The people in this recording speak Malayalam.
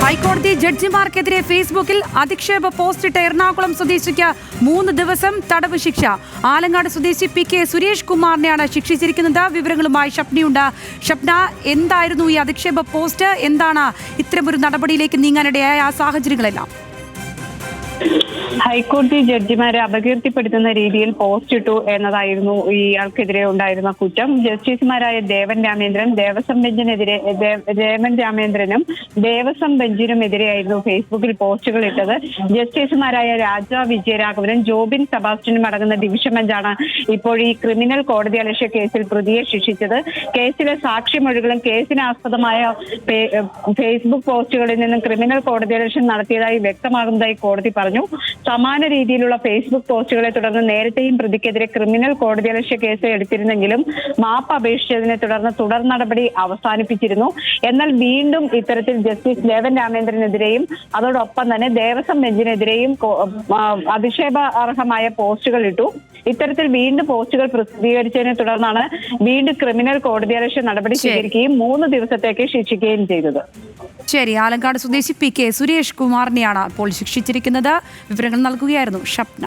ഹൈക്കോടതി ജഡ്ജിമാർക്കെതിരെ ഫേസ്ബുക്കിൽ അധിക്ഷേപ പോസ്റ്റിട്ട എറണാകുളം സ്വദേശിക്ക് 3 ദിവസം തടവ് ശിക്ഷ. ആലങ്ങാട് സ്വദേശി PK സുരേഷ് കുമാറിനെയാണ് ശിക്ഷിച്ചിരിക്കുന്നത്. വിവരങ്ങളുമായി ഷപ്നയുണ്ട്. ഷപ്ന, എന്തായിരുന്നു ഈ അധിക്ഷേപ പോസ്റ്റ്? എന്താണ് ഇത്തരമൊരു നടപടിയിലേക്ക് നീങ്ങാനിടയായ ആ സാഹചര്യങ്ങളെല്ലാം? ഹൈക്കോടതി ജഡ്ജിമാരെ അപകീർത്തിപ്പെടുത്തുന്ന രീതിയിൽ പോസ്റ്റ് ഇട്ടു എന്നതായിരുന്നു ഇയാൾക്കെതിരെ ഉണ്ടായിരുന്ന കുറ്റം. ജസ്റ്റിസുമാരായ ദേവൻ രാമേന്ദ്രനും ദേവസ്വം ബെഞ്ചിനുമെതിരെയായിരുന്നു ഫേസ്ബുക്കിൽ പോസ്റ്റുകൾ ഇട്ടത്. ജസ്റ്റിസുമാരായ രാജ വിജയരാഘവനും ജോബിൻ സെബാസ്റ്റ്യനും അടങ്ങുന്ന ഡിവിഷൻ ബെഞ്ചാണ് ഇപ്പോൾ ഈ ക്രിമിനൽ കോടതിയലക്ഷ്യ കേസിൽ പ്രതിയെ ശിക്ഷിച്ചത്. കേസിലെ സാക്ഷിമൊഴികളും കേസിന് ആസ്പദമായ ഫേസ്ബുക്ക് പോസ്റ്റുകളിൽ നിന്നും ക്രിമിനൽ കോടതിയലക്ഷ്യം നടത്തിയതായി വ്യക്തമാകുന്നതായി കോടതി പറഞ്ഞു. സമാന രീതിയിലുള്ള ഫേസ്ബുക്ക് പോസ്റ്റുകളെ തുടർന്ന് നേരത്തെയും പ്രതിക്കെതിരെ ക്രിമിനൽ കോടതിയലക്ഷ്യ കേസ് എടുത്തിരുന്നെങ്കിലും മാപ്പ് അപേക്ഷിച്ചതിനെ തുടർന്ന് തുടർ നടപടി അവസാനിപ്പിച്ചിരുന്നു. എന്നാൽ വീണ്ടും ഇത്തരത്തിൽ ജസ്റ്റിസ് ദേവൻ രാമേന്ദ്രനെതിരെയും അതോടൊപ്പം തന്നെ ദേവസ്വം ബെഞ്ചിനെതിരെയും അധിക്ഷേപ അർഹമായ പോസ്റ്റുകൾ ഇട്ടു. ഇത്തരത്തിൽ വീണ്ടും പോസ്റ്റുകൾ പ്രസിദ്ധീകരിച്ചതിനെ തുടർന്നാണ് വീണ്ടും ക്രിമിനൽ കോടതിയലക്ഷ്യ നടപടി സ്വീകരിക്കുകയും 3 ദിവസത്തേക്ക് ശിക്ഷിക്കുകയും ചെയ്തത്. ശരി, ആലങ്കാട് സ്വദേശി PK സുരേഷ് കുമാറിനെയാണ് ഇപ്പോൾ ശിക്ഷിച്ചിരിക്കുന്നത്. വിവരങ്ങൾ നൽകുകയായിരുന്നു ഷപ്ന.